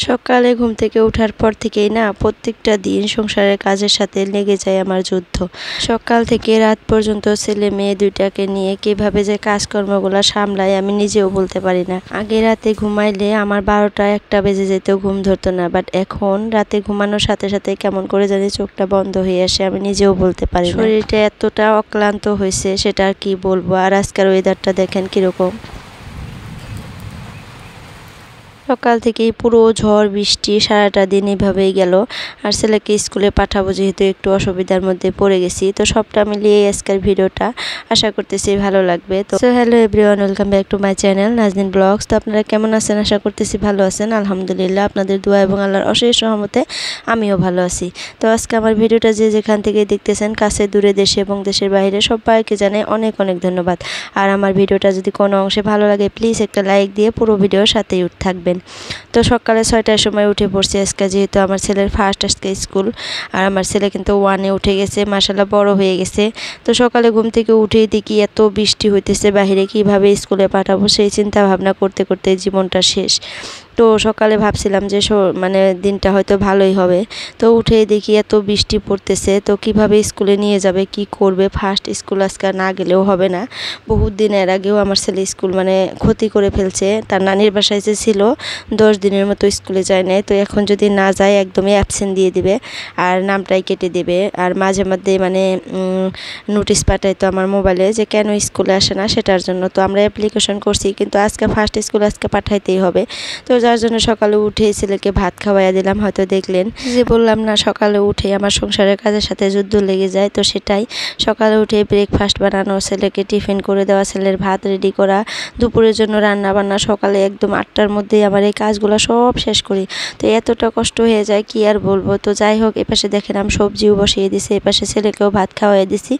সকালে ঘুম থেকে ওঠার পর থেকেই না প্রত্যেকটা দিন সংসারের কাজের সাথে লেগে যায় আমার যুদ্ধ। সকাল থেকে রাত পর্যন্ত ছেলে মেয়ে দুইটাকে নিয়ে কিভাবে যে কাজকর্মগুলো সামলাই আমি নিজেও বলতে পারি না। আগে রাতে ঘুমাইলে আমার 12টা-1টা বেজে যেত, ঘুম ধরতো না, বাট এখন রাতে ঘুমানোর সাথে সাথে কেমন করে জানি চোখটা বন্ধ হয়ে আসে, আমি নিজেও বলতে পারি না। শরীরটা এতটা অক্লান্ত হয়েছে সেটা আর কি বলবো। আর আজকের ওয়েদারটা দেখেন কিরকম। সকাল থেকেই পুরো ঝড় বৃষ্টি সারাটা দিন এভাবেই গেল। আর ছেলেকে স্কুলে পাঠাবো যেহেতু একটু অসুবিধার মধ্যে পড়ে গেছি, তো সবটা মিলিয়ে আজকের ভিডিওটা আশা করতেছি ভালো লাগবে। তো hello everyone, welcome back to my channel Nazneen blogs. তো আপনারা কেমন আছেন? আশা করতেছি ভালো আছেন। আলহামদুলিল্লাহ, আপনাদের দোয়া এবং আল্লাহর অশেষ রহমতে আমিও ভালো আছি। তো আজকে আমার ভিডিওটা যে যেখান থেকে দেখতেছেন, কাছে দূরে দেশে এবং দেশের বাইরে, সবাইকে জানাই অনেক অনেক ধন্যবাদ। আর আমার ভিডিওটা যদি কোনো অংশে ভালো লাগে প্লিজ একটা লাইক দিয়ে পুরো ভিডিওর সাথেই থাকবেন। তো সকালে 6টার সময় উঠে পড়ছি আজকে, যেহেতু আমার ছেলের ফার্স্ট আজকে স্কুল। আর আমার ছেলে কিন্তু 1-এ উঠে গেছে, মাশাআল্লাহ বড় হয়ে গেছে। তো সকালে ঘুম থেকে উঠেই দেখি এত বৃষ্টি হইতেছে, বাইরে কিভাবে স্কুলে পাঠাবো সেই চিন্তা ভাবনা করতে করতে জীবনটা শেষ। তো সকালে ভাবছিলাম যে মানে দিনটা হয়তো ভালোই হবে, তো উঠেই দেখি এত বৃষ্টি পড়তেছে, তো কিভাবে স্কুলে নিয়ে যাবে, কি করবে। ফার্স্ট স্কুল আজকে না গেলেও হবে না। বহুত দিনের আগেও আমার ছেলে স্কুল মানে ক্ষতি করে ফেলছে। তার নানির বাসায় যে ছিল 10 দিনের মতো স্কুলে যায় নাই, তো এখন যদি না যায় একদমই অ্যাবসেন্ট দিয়ে দিবে আর নামটাই কেটে দেবে। আর মাঝে মধ্যে মানে নোটিশ পাঠায় তো আমার মোবাইলে যে কেন স্কুলে আসে না, সেটার জন্য তো আমরা অ্যাপ্লিকেশন করছি, কিন্তু আজকে ফার্স্ট স্কুল আজকে পাঠাইতেই হবে। তো যার জন্য সকালে উঠে ছেলেকে ভাত খাওয়াইয়া দিলাম। হয়তো দেখলেন যে বললাম না, সকালে উঠে আমার সংসারের কাজের সাথে যুদ্ধ লেগে যায়, তো সেটাই। সকালে উঠে ব্রেকফাস্ট বানানো, ছেলেকে টিফিন করে দেওয়া, ছেলের ভাত রেডি করা, দুপুরের জন্য রান্না বান্না, সকালে একদম 8টার মধ্যেই আমার এই কাজগুলো সব শেষ করি। তো এতটা কষ্ট হয়ে যায় কি আর বলবো। তো যাই হোক, এপাশে দেখেন আমি সবজিও বসিয়ে দিছি, এপাশে ছেলেকেও ভাত খাওয়াই দিছি,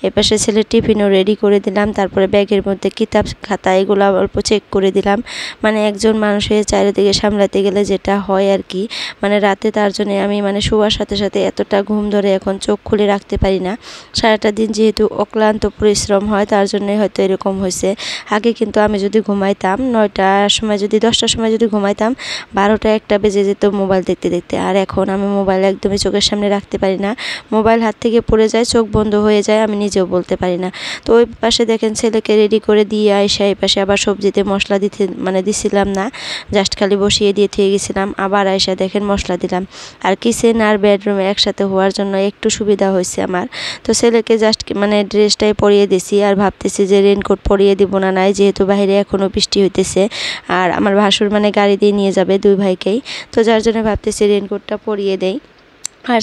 এপাশে ছেলের টিফিনও রেডি করে দিলাম। তারপরে ব্যাগের মধ্যে কিতাব খাতা এগুলো অল্প চেক করে দিলাম। মানে একজন মানুষের চারিদিকে সামলাতে গেলে যেটা হয় আর কি, মানে রাতে তার জন্য আমি মানে শোয়ার সাথে সাথে এতটা ঘুম ধরে এখন চোখ খুলে রাখতে পারি না। সারাটা দিন যেহেতু অক্লান্ত পরিশ্রম হয়, তার জন্যই হয়তো এরকম হয়েছে। আগে কিন্তু আমি যদি ঘুমাইতাম 9টার সময়, যদি 10টার সময় যদি ঘুমাইতাম, 12টা-1টা বেজে যেত মোবাইল দেখতে দেখতে। আর এখন আমি মোবাইল একদমই চোখের সামনে রাখতে পারি না। মোবাইল হাত থেকে পড়ে যায়, চোখ বন্ধ হয়ে যায়, আমি নিজেও বলতে পারি না। তো ওই পাশে দেখেন ছেলেকে রেডি করে দিয়ে আইসা এই পাশে আবার সবজিতে মশলা দিতে মানে দিছিলাম না, জাস্ট খালি বসিয়ে দিয়ে থুয়ে গেছিলাম। আবার আইসা দেখেন মশলা দিলাম। আর কিচেন আর বেডরুমে একসাথে হওয়ার জন্য একটু সুবিধা হয়েছে আমার। তো ছেলেকে জাস্ট মানে ড্রেসটাই পরিয়ে দিছি, আর ভাবতেছি যে রেনকোট পরিয়ে দিব না নাই, যেহেতু বাইরে এখনও বৃষ্টি হইতেছে। আর আমার ভাসুর মানে গাড়ি দিয়ে নিয়ে যাবে 2 ভাইকেই, তো যার জন্য ভাবতেছি রেনকোটটা পরিয়ে দেই। আর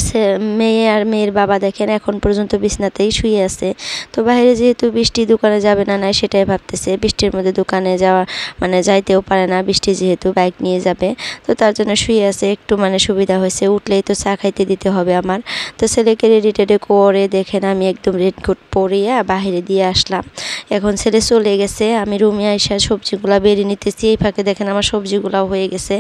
মেয়ে আর মেয়ের বাবা দেখেন এখন পর্যন্ত বিছনাতেই শুয়ে আছে। তো বাইরে যেহেতু বৃষ্টি, দোকানে যাবে না নাই সেটাই ভাবতেছে। বৃষ্টির মধ্যে দোকানে যাওয়া মানে যাইতেও পারে না, বৃষ্টি যেহেতু বাইক নিয়ে যাবে, তো তার জন্য শুয়ে আছে। একটু মানে সুবিধা হয়েছে, উঠলেই তো চা খাইতে দিতে হবে আমার। তো ছেলেকে রেডি টেডি করে দেখেন আমি একদম রেনকোট পরিয়ে বাহিরে দিয়ে আসলাম। এখন ছেলে চলে গেছে, আমি রুমে আইসা সবজিগুলা বেরিয়ে নিতেছি। এই ফাঁকে দেখেন আমার সবজিগুলাও হয়ে গেছে।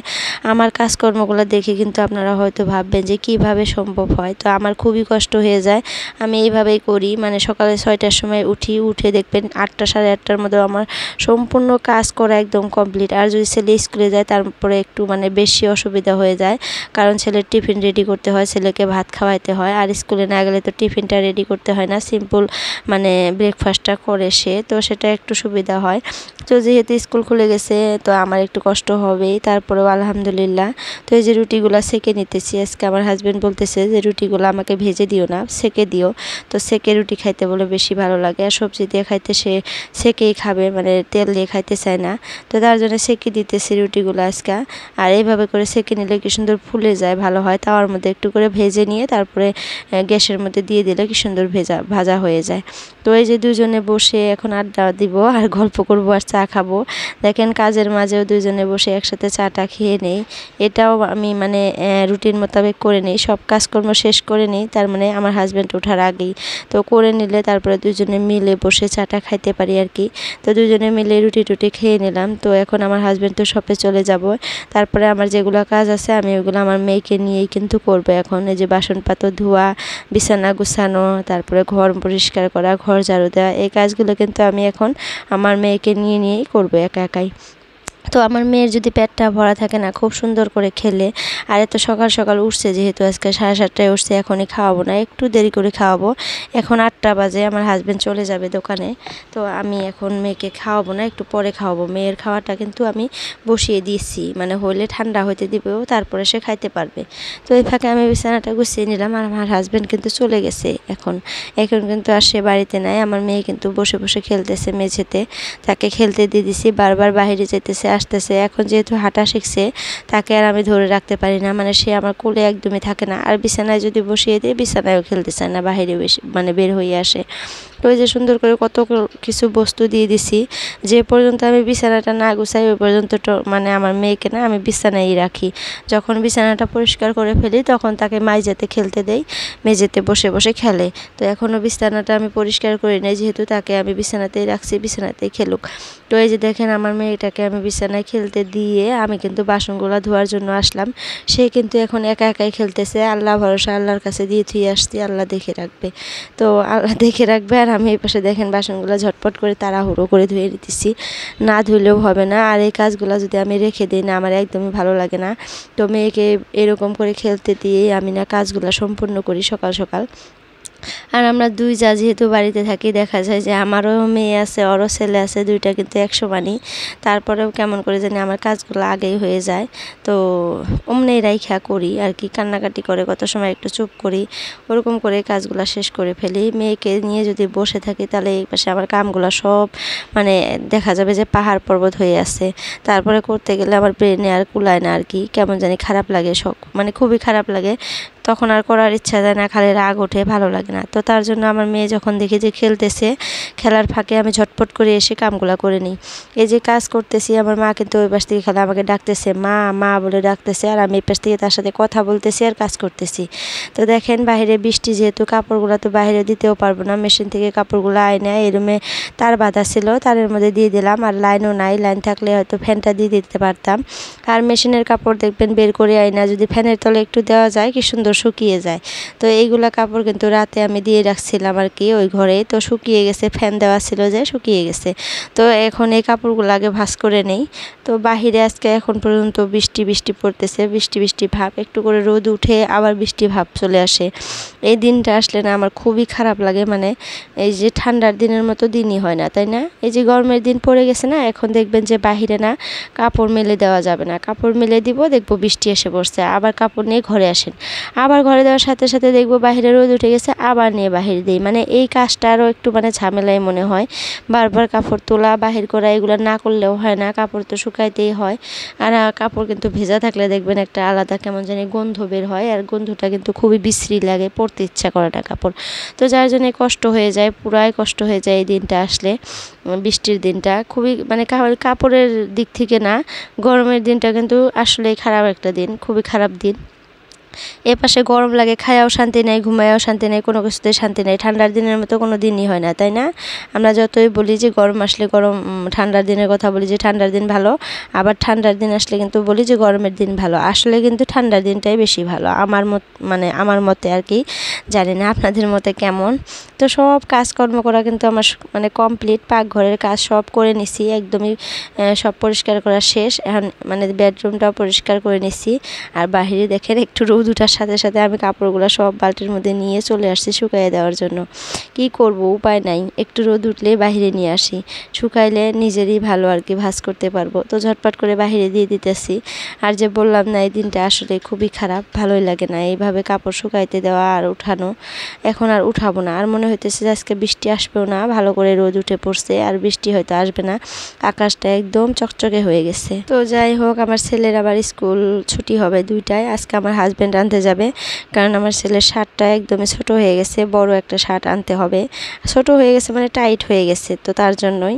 আমার কাজকর্মগুলো দেখে কিন্তু আপনারা হয়তো ভাববেন যে কিভাবে সম্ভব হয়। তো আমার খুবই কষ্ট হয়ে যায়, আমি এইভাবেই করি। মানে সকালে 6টার সময় উঠে দেখবেন 8টা 8:30টার মধ্যে আমার সম্পূর্ণ কাজ করা একদম কমপ্লিট। আর যদি ছেলে স্কুলে যায় তারপরে একটু মানে বেশি অসুবিধা হয়ে যায়, কারণ ছেলের টিফিন রেডি করতে হয়, ছেলেকে ভাত খাওয়াইতে হয়। আর স্কুলে না গেলে তো টিফিনটা রেডি করতে হয় না, সিম্পল মানে ব্রেকফাস্টটা করে সে, তো সেটা একটু সুবিধা হয়। তো যেহেতু স্কুল খুলে গেছে তো আমার একটু কষ্ট হবেই, তারপরেও আলহামদুলিল্লাহ। তো এই যে রুটিগুলো সেকে নিতেছি। আজকে আমার হাজব্যান্ড বলতেছে যে রুটিগুলো আমাকে ভেজে দিও না, সেকে দিও। তো সেকে রুটি খাইতে বলে বেশি ভালো লাগে, আর সবজি দিয়ে খাইতে সে সেকেই খাবে, মানে তেল দিয়ে খাইতে চায় না। তো তার জন্য সেকে দিতেছি রুটিগুলো আজকে। আর এইভাবে করে সেকে নিলে কি সুন্দর ফুলে যায়, ভালো হয়। তাওয়ার মধ্যে একটু করে ভেজে নিয়ে তারপরে গ্যাসের মধ্যে দিয়ে দিলে কি সুন্দর ভাজা হয়ে যায়। তো এই যে দুজনে বসে এখন আড্ডা দিব আর গল্প করবো আর চা খাবো। দেখেন কাজের মাঝেও দুজনে বসে একসাথে চাটা খেয়ে নেই, এটাও আমি মানে রুটিন মোতাবেক করে নিই। সব কাজকর্ম শেষ করে নিই, তার মানে আমার হাজব্যান্ড ওঠার আগেই। তো করে নিলে তারপরে দুজনে মিলে বসে চাটা খাইতে পারি আর কি। তো দুজনে মিলে রুটি টুটি খেয়ে নিলাম। তো এখন আমার হাজব্যান্ড তো শপে চলে যাব, তারপরে আমার যেগুলো কাজ আছে আমি ওইগুলো আমার মেয়েকে নিয়েই কিন্তু করবো এখন। এই যে বাসনপত্র ধোয়া, বিছানা গুছানো, তারপরে ঘর পরিষ্কার করা, ঘর ঝাড়ু দেওয়া, এই কাজগুলো কিন্তু আমি এখন আমার মেয়েকে নিয়েই করবো একা একাই। তো আমার মেয়ের যদি পেটটা ভরা থাকে না, খুব সুন্দর করে খেলে। আর এত সকাল সকাল উঠছে, যেহেতু আজকে 7:30টায় উঠছে, এখনই খাওয়াবো না, একটু দেরি করে খাওয়াবো। এখন 8টা বাজে, আমার হাজব্যান্ড চলে যাবে দোকানে। তো আমি এখন মেয়েকে খাওয়াবো না, একটু পরে খাওয়াবো। মেয়ের খাওয়াটা কিন্তু আমি বসিয়ে দিয়েছি, মানে হলে ঠান্ডা হতে দিবেও, তারপরে সে খাইতে পারবে। তো এই ফাঁকে আমি বিছানাটা গুছিয়ে নিলাম। আর আমার হাজব্যান্ড কিন্তু চলে গেছে এখন কিন্তু আর সে বাড়িতে নাই। আমার মেয়ে কিন্তু বসে বসে খেলতেছে মেঝেতে, তাকে খেলতে দিয়ে দিছি। বারবার বাইরে যেতেছে আসতেছে। এখন যেহেতু হাঁটা শিখছে, তাকে আর আমি ধরে রাখতে পারি না, মানে সে আমার কোলে একদমই থাকে না। আর বিছানায় যদি বসিয়ে দিই, বিছানায়ও খেলতে চায় না, বাইরে বেশি মানে বের হয়ে আসে। তো ওই যে সুন্দর করে কত কিছু বস্তু দিয়ে দিছি, যে পর্যন্ত আমি বিছানাটা না গুছাই ওই পর্যন্ত মানে আমার মেয়েকে না আমি বিছানায় রাখি। যখন বিছানাটা পরিষ্কার করে ফেলি, তখন তাকে মাইজাতে খেলতে দেই, মেঝেতে বসে বসে খেলে। তো এখনও বিছানাটা আমি পরিষ্কার করি নাই, যেহেতু তাকে আমি বিছানাতেই রাখছি, বিছানাতেই খেলুক। তো এই যে দেখেন, আমার মেয়েটাকে আমি বিছানায় খেলতে দিয়ে আমি কিন্তু বাসনগুলো ধোয়ার জন্য আসলাম। সে কিন্তু এখন একা একাই খেলতেছে। আল্লাহ ভরসা, আল্লাহর কাছে দিয়ে থুয়ে আসছি, আল্লাহ দেখে রাখবে। তো আল্লাহ দেখে রাখবে। আর আমি এই পাশে দেখেন বাসনগুলো ঝটপট করে তাড়াহুড়ো করে ধুয়ে নিতেছি, না ধুলেও হবে না। আর এই কাজগুলো যদি আমি রেখে দিই না, আমার একদমই ভালো লাগে না। তো মেয়েকে এরকম করে খেলতে দিয়ে আমি না কাজগুলো সম্পূর্ণ করি সকাল সকাল। আর আমরা দুই যা যেহেতু বাড়িতে থাকি, দেখা যায় যে আমারও মেয়ে আছে, ওরও ছেলে আছে, দুইটা কিন্তু 100 তারপরেও কেমন করে জানি আমার কাজগুলো আগেই হয়ে যায়। তো অমনেই রাইখা করি আর কি, কান্নাকাটি করে কত সময় একটু চুপ করি, ওরকম করে কাজগুলো শেষ করে ফেলি। মেয়েকে নিয়ে যদি বসে থাকি, তাহলে এই পাশে আমার কামগুলো সব মানে দেখা যাবে যে পাহাড় পর্বত হয়ে আছে। তারপরে করতে গেলে আমার ব্রেনে আর কুলায় না আর কি, কেমন জানি খারাপ লাগে, মানে খুবই খারাপ লাগে। তখন আর করার ইচ্ছা যায় না, খালি রাগ ওঠে, ভালো লাগে না। তো তার জন্য আমার মেয়ে যখন দেখি যে খেলতেছে, খেলার ফাঁকে আমি ঝটপট করে এসে কামগুলা করে নিই। এই যে কাজ করতেছি, আমার মা কিন্তু ওই পাশ থেকে খেলা আমাকে ডাকতেছে, মা মা বলে ডাকতেছে, আর আমি এই পাশ থেকে তার সাথে কথা বলতেছি আর কাজ করতেছি। তো দেখেন বাইরে বৃষ্টি, যেহেতু কাপড়গুলো তো বাইরে দিতেও পারবো না, মেশিন থেকে কাপড়গুলো আইনে এই রুমে তার বাঁধা ছিল, তারের মধ্যে দিয়ে দিলাম। আর লাইনও নাই, লাইন থাকলে হয়তো ফ্যানটা দিয়ে দিতে পারতাম। আর মেশিনের কাপড় দেখবেন বের করে আইনা যদি ফ্যানের তলে একটু দেওয়া যায়, কি সুন্দর শুকিয়ে যায়। তো এইগুলা কাপড় কিন্তু রাতে আমি দিয়ে রাখছিলাম আর কি ওই ঘরে, তো শুকিয়ে গেছে, ফ্যান দেওয়া ছিল যে শুকিয়ে গেছে। তো এখন এই কাপড়গুলো আগে ভাঁজ করে নেই। তো বাহিরে আজকে এখন পর্যন্ত বৃষ্টি বৃষ্টি পড়তেছে, বৃষ্টি বৃষ্টি ভাব, একটু করে রোদ উঠে আবার বৃষ্টি ভাব চলে আসে। এই দিনটা আসলে না আমার খুবই খারাপ লাগে, মানে এই যে ঠান্ডার দিনের মতো দিনই হয় না, তাই না? এই যে গরমের দিন পড়ে গেছে না, এখন দেখবেন যে বাহিরে না কাপড় মেলে দেওয়া যাবে না, কাপড় মেলে দিব, দেখবো বৃষ্টি এসে পড়ছে, আবার কাপড় নিয়ে ঘরে আসেন, আবার ঘরে দেওয়ার সাথে সাথে দেখবো বাইরে রোদ উঠে গেছে, আবার নিয়ে বাহির দিই। মানে এই কাজটা আরও একটু মানে ঝামেলাই মনে হয়, বারবার কাপড় তোলা বাহির করা, এগুলো না করলেও হয় না, কাপড় তো শুকাইতেই হয়। আর কাপড় কিন্তু ভেজা থাকলে দেখবেন একটা আলাদা কেমন জানি গন্ধ বের হয়, আর গন্ধটা কিন্তু খুবই বিশ্রী লাগে, পরতে ইচ্ছা করে না কাপড়। তো যার জন্য কষ্ট হয়ে যায়, পুরাই কষ্ট হয়ে যায় এই দিনটা আসলে, বৃষ্টির দিনটা খুবই মানে কাপড়ের দিক থেকে না, গরমের দিনটা কিন্তু আসলেই খারাপ একটা দিন, খুবই খারাপ দিন। এ পাশে গরম লাগে, খায়াও শান্তি নেই, ঘুমায়াও শান্তি নেই, কোনো কিছুতে শান্তি নেই। ঠান্ডার দিনের মতো কোনো দিনই হয় না, তাই না? আমরা যতই বলি যে গরম আসলে গরম, ঠান্ডার দিনের কথা বলি যে ঠান্ডার দিন ভালো, আবার ঠান্ডার দিন আসলে কিন্তু বলি যে গরমের দিন ভালো। আসলে কিন্তু ঠান্ডার দিনটাই বেশি ভালো মানে আমার মতে আর কি, জানি না আপনাদের মতে কেমন। তো সব কাজকর্ম করা কিন্তু আমার মানে কমপ্লিট, পাকঘরের কাজ সব করে নিছি একদমই, সব পরিষ্কার করা শেষ। এখন মানে বেডরুমটাও পরিষ্কার করে নিছি। আর বাহিরে দেখেন একটু রোদ ওঠার সাথে সাথে আমি কাপড়গুলো সব বালতির মধ্যে নিয়ে চলে আসছি শুকাইয়ে দেওয়ার জন্য। কি করব, উপায় নাই, একটু রোদ উঠলে বাহিরে নিয়ে আসি, শুকাইলে নিজেরই ভালো আর কি, ভাঁজ করতে পারবো। তো ঝটপট করে বাহিরে দিয়ে দিতেছি। আর যে বললাম না, এই দিনটা আসলে খুবই খারাপ, ভালোই লাগে না এইভাবে কাপড় শুকাইতে দেওয়া আর উঠানো। এখন আর উঠাবো না, আর মনে হইতেছে যে আজকে বৃষ্টি আসবেও না, ভালো করে রোদ উঠে পড়ছে, আর বৃষ্টি হয়তো আসবে না, আকাশটা একদম চকচকে হয়ে গেছে। তো যাই হোক, আমার ছেলের আবার স্কুল ছুটি হবে 2টায়। আজকে আমার হাজব্যান্ড আনতে যাবে, কারণ আমার ছেলের শার্টটা একদমই ছোট হয়ে গেছে, বড় একটা শার্ট আনতে হবে। ছোট হয়ে গেছে মানে টাইট হয়ে গেছে, তো তার জন্যই।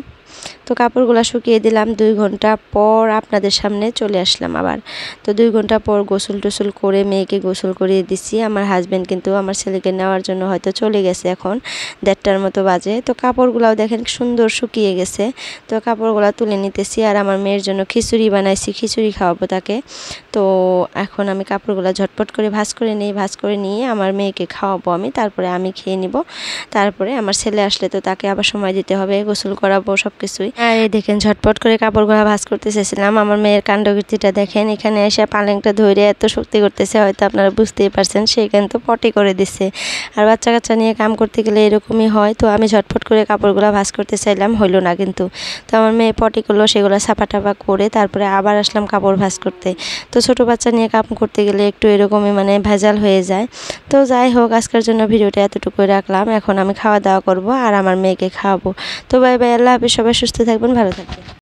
তো কাপড়গুলো শুকিয়ে দিলাম, 2 ঘন্টা পর আপনাদের সামনে চলে আসলাম আবার। তো 2 ঘন্টা পর গোসল টোসল করে মেয়েকে গোসল করিয়ে দিচ্ছি। আমার হাজব্যান্ড কিন্তু আমার ছেলেকে নেওয়ার জন্য হয়তো চলে গেছে, এখন 1:30টার মতো বাজে। তো কাপড়গুলাও দেখেন সুন্দর শুকিয়ে গেছে। তো কাপড়গুলো তুলে নিতেছি, আর আমার মেয়ের জন্য খিচুড়ি বানাইছি, খিচুড়ি খাওয়াবো তাকে। তো এখন আমি কাপড়গুলো ঝটপট করে ভাঁজ করে নিই, ভাঁজ করে নিয়ে আমার মেয়েকে খাওয়াবো আমি, তারপরে আমি খেয়ে নিব। তারপরে আমার ছেলে আসলে তো তাকে আবার সময় দিতে হবে, গোসল করাবো, সব কিছুই। আর এই দেখেন ঝটপট করে কাপড়গুলো ভাঁজ করতে চেয়েছিলাম। আমার মেয়ের কাণ্ডকীর্তিটা দেখেন, এখানে এসে পালেংটা ধরে এত শক্তি করতেছে, হয়তো আপনারা বুঝতেই পারছেন। সে কিন্তু পটি করে দিচ্ছে। আর বাচ্চা কাচ্চা নিয়ে কাম করতে গেলে এরকমই হয়। তো আমি ঝটপট করে কাপড়গুলো ভাঁজ করতে চাইলাম, হইলো না কিন্তু। তো আমার মেয়ে পটি করলো, সেগুলো সাপা টাপা করে তারপরে আবার আসলাম কাপড় ভাঁজ করতে। তো ছোটো বাচ্চা নিয়ে কাম করতে গেলে একটু এরকমই মানে ভেজাল হয়ে যায়। তো যাই হোক, আজকের জন্য ভিডিওটা এতটুকুই রাখলাম। এখন আমি খাওয়া দাওয়া করব আর আমার মেয়েকে খাওয়াবো। তো বাই বাই, আল্লাহ হাফেজ, সবাই সুস্থ থাকবেন, ভালো থাকবেন।